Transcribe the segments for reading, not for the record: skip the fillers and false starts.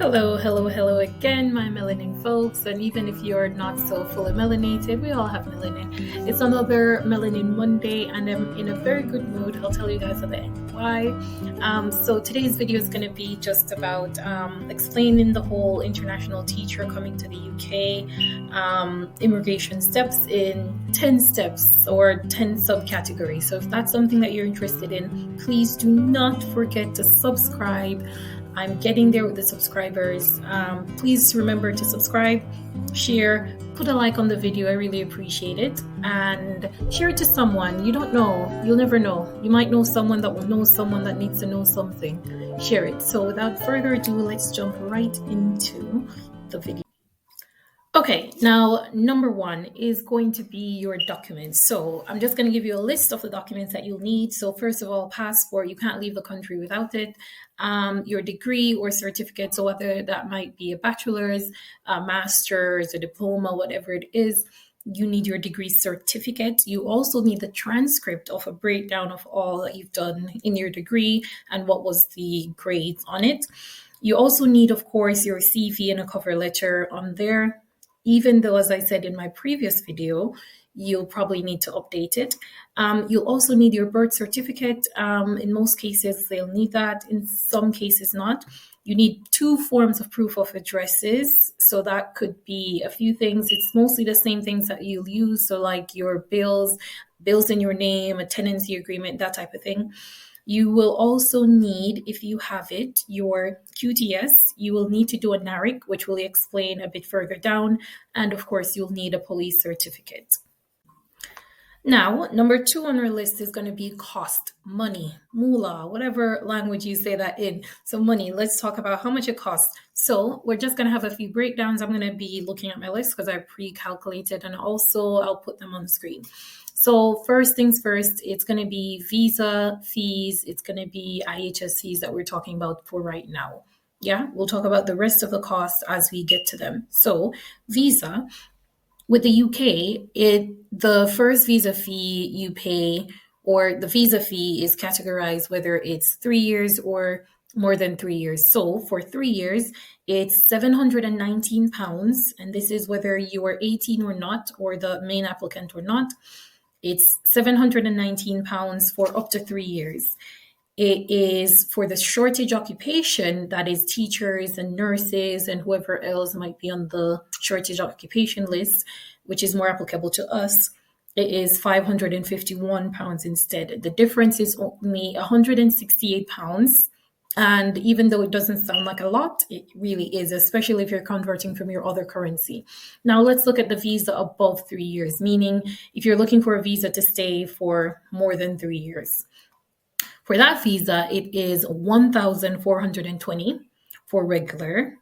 Hello, hello, hello again, my melanin folks. And even if you're not so fully melanated, we all have melanin. It's another Melanin Monday, and I'm in a very good mood. I'll tell you guys at the end why. So today's video is going to be just about explaining the whole international teacher coming to the UK, immigration steps in 10 steps or 10 subcategories. So if that's something that you're interested in, please do not forget to subscribe. I'm getting there with the subscribers. Please remember to subscribe, share, put a like on the video. I really appreciate it. And share it to someone. You don't know. You'll never know. You might know someone that will know someone that needs to know something. Share it. So without further ado, let's jump right into the video. Okay, now number one is going to be your documents. So I'm just going to give you a list of the documents that you'll need. So first of all, passport, you can't leave the country without it. Your degree or certificate, so whether that might be a bachelor's, a master's, a diploma, whatever it is, you need your degree certificate. You also need the transcript of a breakdown of all that you've done in your degree and what was the grades on it. You also need, of course, your CV and a cover letter on there. Even though, as I said in my previous video, you'll probably need to update it. You'll also need your birth certificate. In most cases, they'll need that. In some cases, not. You need 2 forms of proof of addresses. So that could be a few things. It's mostly the same things that you'll use. So like your bills in your name, a tenancy agreement, that type of thing. You will also need, if you have it, your QTS. You will need to do a NARIC, which we'll explain a bit further down. And of course, you'll need a police certificate. Now, number 2 on our list is going to be cost, money, moolah, whatever language you say that in. So money, let's talk about how much it costs. So we're just going to have a few breakdowns. I'm going to be looking at my list because I pre-calculated, and also I'll put them on the screen. So first things first, it's going to be visa fees. It's going to be IHS fees that we're talking about for right now. Yeah, we'll talk about the rest of the costs as we get to them. So visa, with the UK, the first visa fee you pay, or the visa fee is categorized whether it's 3 years or more than 3 years. So for 3 years, it's £719, and this is whether you are 18 or not, or the main applicant or not. It's £719 for up to 3 years. It is for the shortage occupation, that is teachers and nurses and whoever else might be on the shortage occupation list, which is more applicable to us. It is £551 instead. The difference is only £168. And even though it doesn't sound like a lot, it really is, especially if you're converting from your other currency. Now let's look at the visa above 3 years, meaning if you're looking for a visa to stay for more than 3 years. For that visa, it is $1,420 for regular.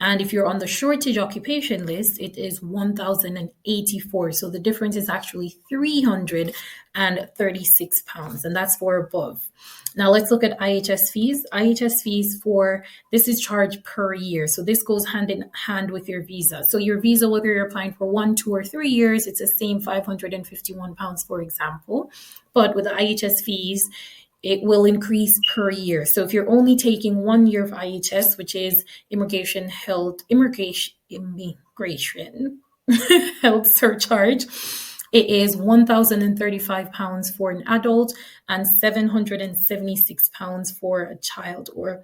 And if you're on the shortage occupation list, it is $1,084. So the difference is actually £336, and that's for above. Now let's look at IHS fees. IHS fees this is charged per year. So this goes hand in hand with your visa. So your visa, whether you're applying for 1, 2, or 3 years, it's the same £551, for example. But with the IHS fees, it will increase per year. So if you're only taking 1 year of IHS, which is immigration health surcharge, it is £1,035 for an adult and £776 for a child or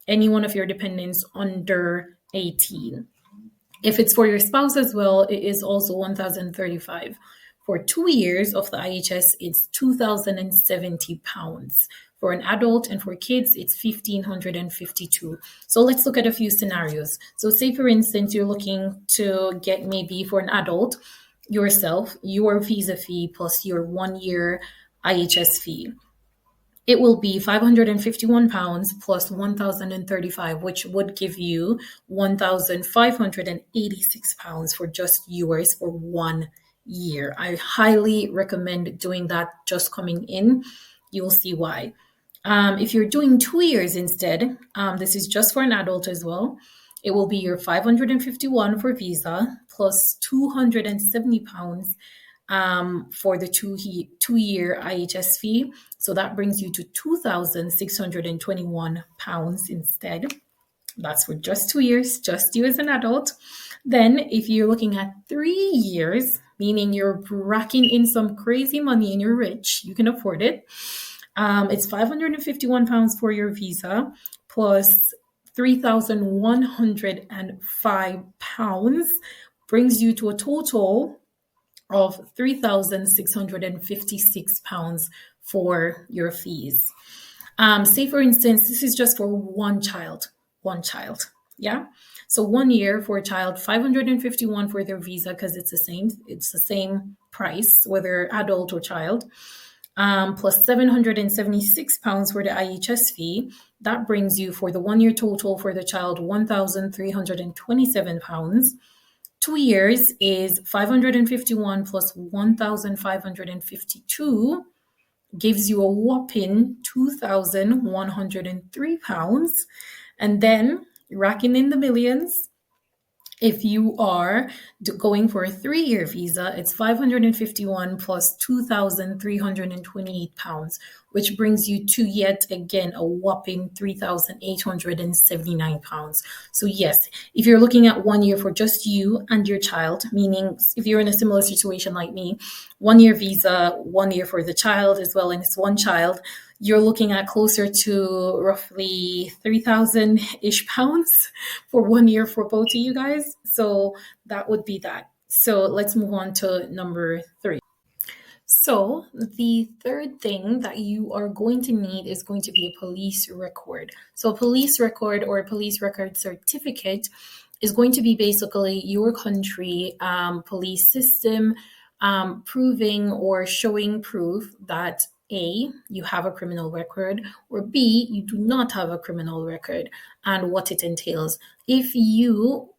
any one of your dependents under 18. If it's for your spouse as well, it is also £1,035. For 2 years of the IHS, it's £2,070. For an adult, and for kids, it's £1,552. So let's look at a few scenarios. So say, for instance, you're looking to get maybe for an adult yourself, your visa fee plus your 1 year IHS fee. It will be £551 plus £1,035, which would give you £1,586 for just yours for 1 year. I highly recommend doing that just coming in. You'll see why. If you're doing 2 years instead, this is just for an adult as well. It will be your £551 for visa plus £270 for the 2 year IHS fee. So that brings you to £2,621 instead. That's for just 2 years, just you as an adult. Then, if you're looking at 3 years, meaning you're racking in some crazy money and you're rich, you can afford it. It's £551 for your visa plus £3,105 brings you to a total of £3,656 for your fees. Say for instance, this is just for one child. Yeah. So 1 year for a child, 551 for their visa because it's the same price, whether adult or child. Plus £776 for the IHS fee. That brings you for the 1 year total for the child £1,327. 2 years is 551 plus 1,552 gives you a whopping £2,103. And then racking in the millions, if you are going for a 3 year visa, it's 551 plus £2,328, which brings you to yet again a whopping £3,879. So yes, if you're looking at 1 year for just you and your child, meaning if you're in a similar situation like me, 1 year visa, 1 year for the child as well, and it's one child, you're looking at closer to roughly 3,000-ish pounds for 1 year for both of you guys. So that would be that. So let's move on to number 3. So the third thing that you are going to need is going to be a police record. So a police record or a police record certificate is going to be basically your country police system proving or showing proof that A, you have a criminal record, or B, you do not have a criminal record, and what it entails. If you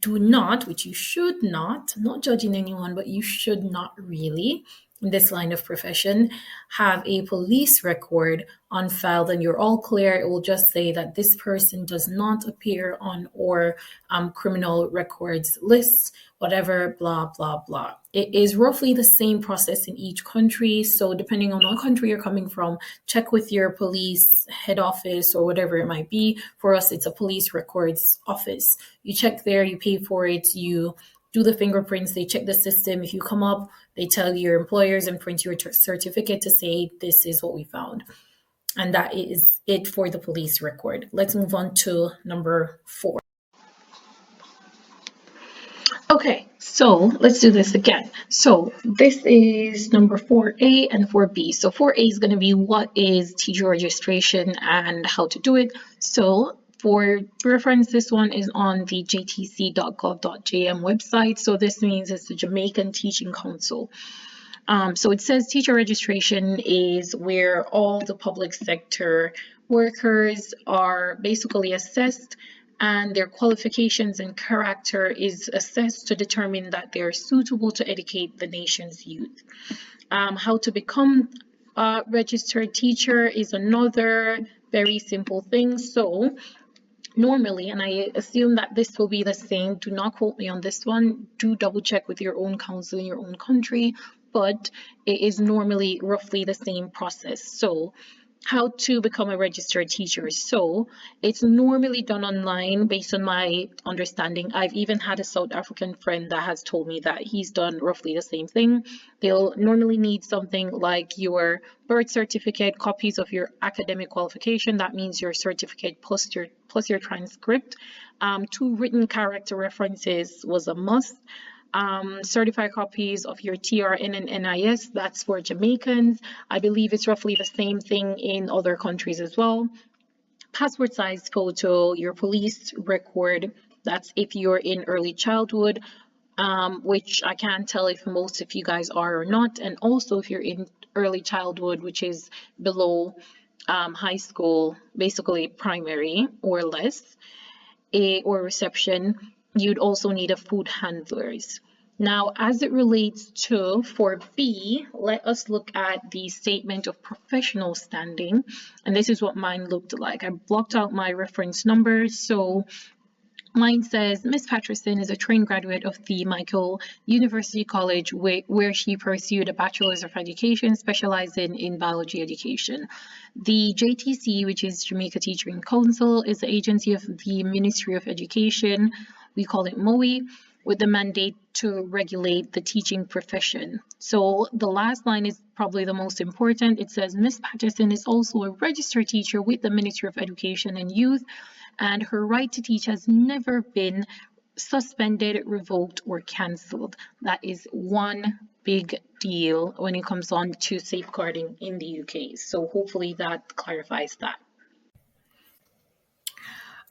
do not, which you should not, I'm not judging anyone, but you should not really, in this line of profession, have a police record on file, then you're all clear. It will just say that this person does not appear on our criminal records list, whatever, blah, blah, blah. It is roughly the same process in each country. So depending on what country you're coming from, check with your police head office or whatever it might be. For us, it's a police records office. You check there, you pay for it, you do the fingerprints, they check the system. If you come up, they tell your employers and print your certificate to say, this is what we found. And that is it for the police record. Let's move on to number 4. Okay, so let's do this again. So this is number 4A and 4B. So 4A is going to be what is teacher registration and how to do it. So for reference, this one is on the jtc.gov.jm website. So this means it's the Jamaican Teaching Council. So it says teacher registration is where all the public sector workers are basically assessed, and their qualifications and character is assessed to determine that they are suitable to educate the nation's youth. How to become a registered teacher is another very simple thing. So normally, and I assume that this will be the same, do not quote me on this one, do double check with your own council in your own country, but it is normally roughly the same process. So how to become a registered teacher. So it's normally done online based on my understanding. I've even had a South African friend that has told me that he's done roughly the same thing. They'll normally need something like your birth certificate, copies of your academic qualification. That means your certificate plus your transcript. 2 written character references was a must. Certified copies of your TRN and NIS, that's for Jamaicans. I believe it's roughly the same thing in other countries as well. Passport size photo, your police record, that's if you're in early childhood, which I can't tell if most of you guys are or not, and also if you're in early childhood, which is below high school, basically primary or less, or reception, you'd also need a food handlers. Now, as it relates to 4B, let us look at the statement of professional standing. And this is what mine looked like. I blocked out my reference numbers. So Mine says, Miss Patterson is a trained graduate of the Michael University College, where she pursued a Bachelor's of Education specializing in biology education. The JTC, which is Jamaica Teaching Council, is the agency of the Ministry of Education. We call it MOE, with the mandate to regulate the teaching profession. So the last line is probably the most important. It says, Miss Patterson is also a registered teacher with the Ministry of Education and Youth, and her right to teach has never been suspended, revoked, or cancelled. That is one big deal when it comes on to safeguarding in the UK. So hopefully that clarifies that.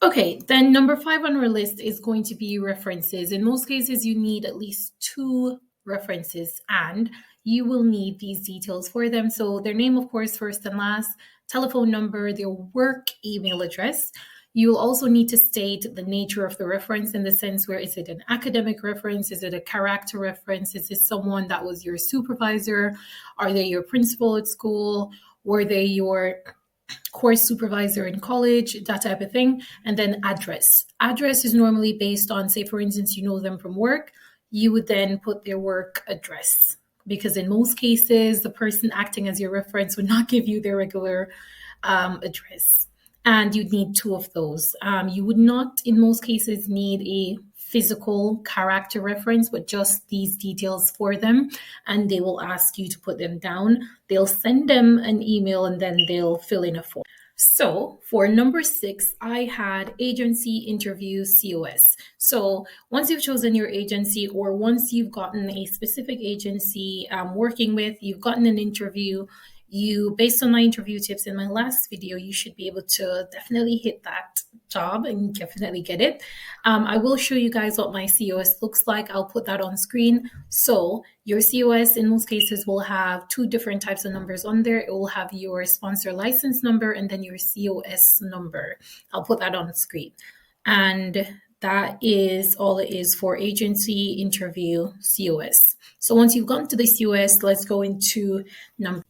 Okay, then number 5 on our list is going to be references. In most cases, you need at least 2 references, and you will need these details for them. So their name, of course, first and last, telephone number, their work email address. You'll also need to state the nature of the reference in the sense where, is it an academic reference? Is it a character reference? Is it someone that was your supervisor? Are they your principal at school? Were they your course supervisor in college, that type of thing? And then address. Address is normally based on, say, for instance, you know them from work. You would then put their work address, because in most cases, the person acting as your reference would not give you their regular address. And you'd need 2 of those. You would not, in most cases, need a physical character reference, but just these details for them, and they will ask you to put them down. They'll send them an email and then they'll fill in a form. So for number 6, I had agency interview COS. So once you've chosen your agency, or once you've gotten a specific agency working with, you've gotten an interview, based on my interview tips in my last video, you should be able to definitely hit that job and definitely get it. I will show you guys what my COS looks like. I'll put that on screen. So your COS in most cases will have 2 different types of numbers on there. It will have your sponsor license number and then your COS number. I'll put that on screen. And that is all it is for agency interview COS. So once you've gone to the COS, let's go into number.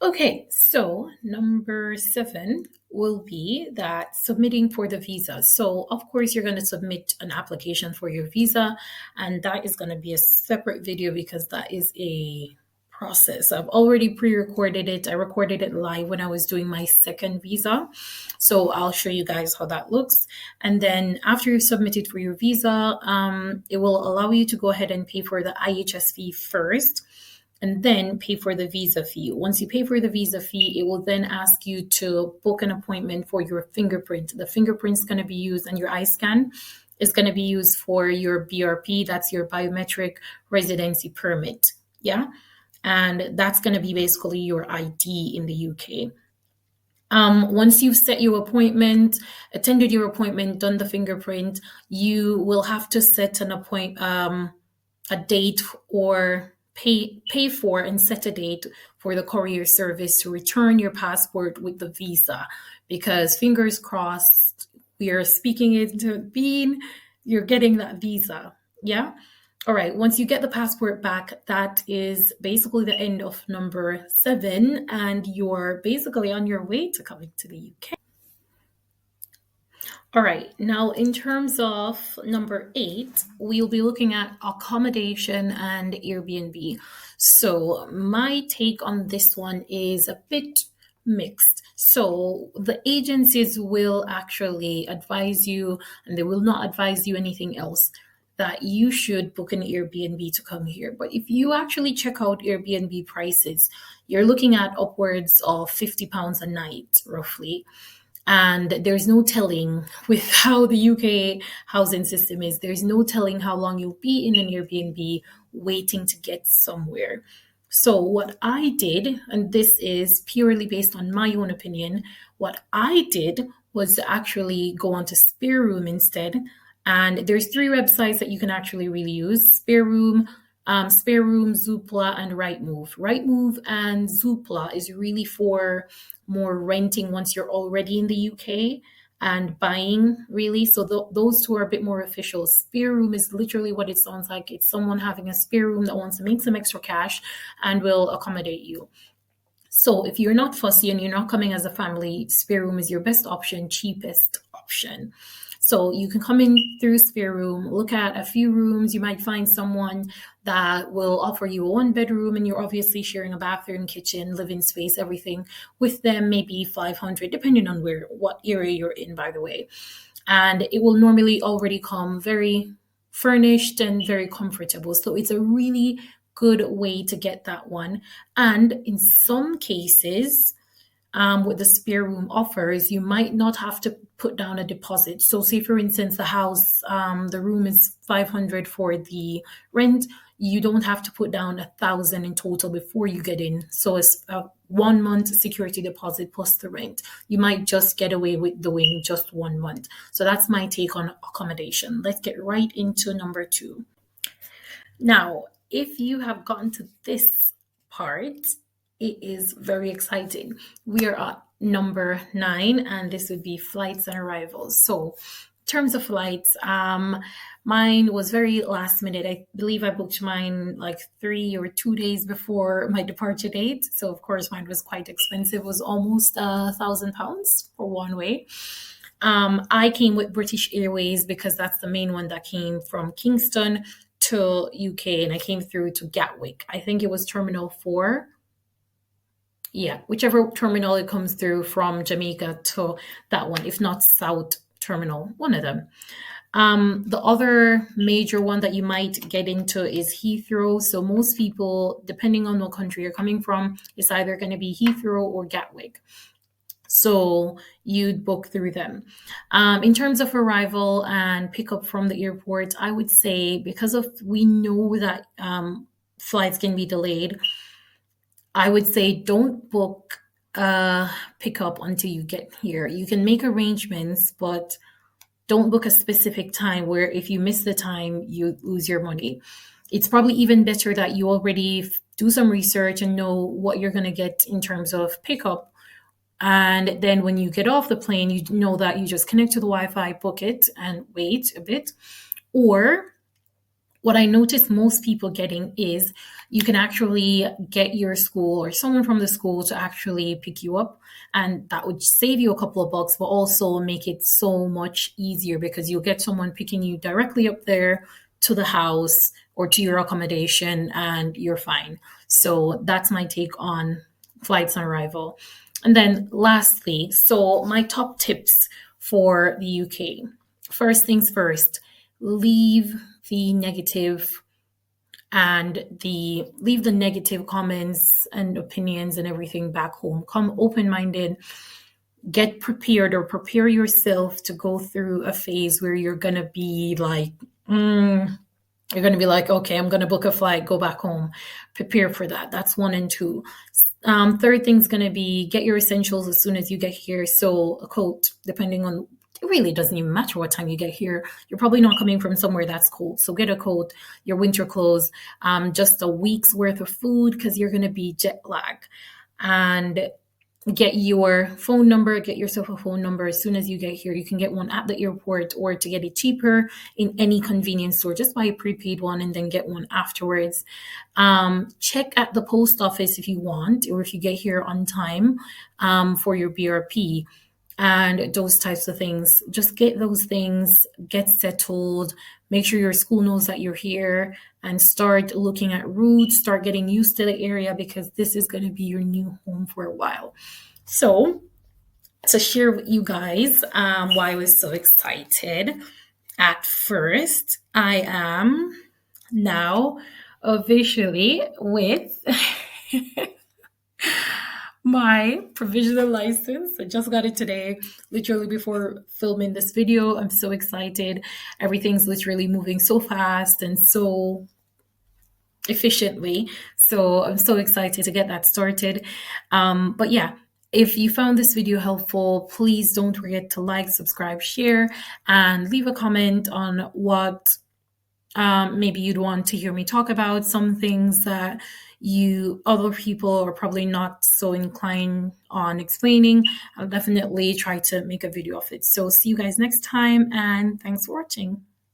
Okay, so number 7 will be that submitting for the visa. So of course you're going to submit an application for your visa, and that is going to be a separate video because that is a process. I've already pre-recorded it. I recorded it live when I was doing my second visa. So I'll show you guys how that looks. And then after you've submitted for your visa, it will allow you to go ahead and pay for the IHS fee first, and then pay for the visa fee. Once you pay for the visa fee, it will then ask you to book an appointment for your fingerprint. The fingerprint's going to be used, and your eye scan is going to be used for your BRP. That's your biometric residency permit. Yeah. And that's going to be basically your ID in the UK. Once you've set your appointment, attended your appointment, done the fingerprint, you will have to set a date, or pay for and set a date for the courier service to return your passport with the visa, because fingers crossed, we are speaking into being, you're getting that visa. Yeah. All right. Once you get the passport back, that is basically the end of number 7, and you're basically on your way to coming to the UK. All right, now in terms of number 8, we'll be looking at accommodation and Airbnb. So my take on this one is a bit mixed. So the agencies will actually advise you, and they will not advise you anything else, that you should book an Airbnb to come here. But if you actually check out Airbnb prices, you're looking at upwards of £50 a night, roughly. And there's no telling, with how the UK housing system is, there's no telling how long you'll be in an Airbnb waiting to get somewhere. So what I did, and this is purely based on my own opinion, what I did was to actually go on to Spare Room instead. And there's 3 websites that you can actually really use: Spare Room, Zoopla, and Rightmove. Rightmove and Zoopla is really for more renting once you're already in the UK, and buying, really. So those 2 are a bit more official. Spare Room is literally what it sounds like. It's someone having a spare room that wants to make some extra cash and will accommodate you. So if you're not fussy and you're not coming as a family, Spare Room is your best option, cheapest option. So you can come in through spare room, look at a few rooms. You might find someone that will offer you a 1 bedroom, and you're obviously sharing a bathroom, kitchen, living space, everything with them, maybe 500, depending on what area you're in, by the way. And it will normally already come very furnished and very comfortable. So it's a really good way to get that one. And in some cases, with the spare room offers, you might not have to put down a deposit. So say, for instance, the house, the room is 500 for the rent. You don't have to put down 1,000 in total before you get in. So it's a 1 month security deposit plus the rent. You might just get away with doing just 1 month. So that's my take on accommodation. Let's get right into number 2. Now, if you have gotten to this part, it is very exciting. We are at number 9, and this would be flights and arrivals. So in terms of flights, mine was very last minute. I believe I booked mine like 3 or 2 days before my departure date. So of course mine was quite expensive. It was almost £1,000 for one way. I came with British Airways because that's the main one that came from Kingston to UK, and I came through to Gatwick. I think it was Terminal 4. Yeah, whichever terminal it comes through from Jamaica to that one, if not South Terminal, one of them. The other major one that you might get into is Heathrow. So most people, depending on what country you're coming from, it's either going to be Heathrow or Gatwick. So you'd book through them. In terms of arrival and pickup from the airport, I would say, because we know that flights can be delayed, I would say don't book pickup until you get here. You can make arrangements, but don't book a specific time where if you miss the time, you lose your money. It's probably even better that you already do some research and know what you're going to get in terms of pickup. And then when you get off the plane, you know that you just connect to the Wi-Fi, book it, and wait a bit. Or what I noticed most people getting is you can actually get your school or someone from the school to actually pick you up. And that would save you a couple of bucks, but also make it so much easier because you'll get someone picking you directly up there to the house or to your accommodation, and you're fine. So that's my take on flights on arrival. And then lastly, so my top tips for the UK. First things first, leave the negative comments and opinions and everything back home. Come open-minded, get prepared, or prepare yourself to go through a phase where you're going to be like, okay, I'm going to book a flight, go back home. Prepare for that. That's 1 and 2. Third thing's going to be get your essentials as soon as you get here. So a coat, depending on, it really doesn't even matter what time you get here. You're probably not coming from somewhere that's cold. So get a coat, your winter clothes, just a week's worth of food because you're going to be jet lagged. And get your phone number, get yourself a phone number as soon as you get here. You can get one at the airport, or to get it cheaper in any convenience store, just buy a prepaid one and then get one afterwards. Check at the post office if you want, or if you get here on time, for your BRP and those types of things. Just get those things, get settled, make sure your school knows that you're here, and start looking at routes, start getting used to the area, because this is going to be your new home for a while. So to share with you guys why I was so excited at first, I am now officially with my provisional license. I just got it today, literally before filming this video. I'm so excited. Everything's literally moving so fast and so efficiently. So I'm so excited to get that started. But yeah, if you found this video helpful, please don't forget to like, subscribe, share, and leave a comment on what maybe you'd want to hear me talk about. Some things that other people are probably not so inclined on explaining. I'll definitely try to make a video of it. So see you guys next time, and thanks for watching.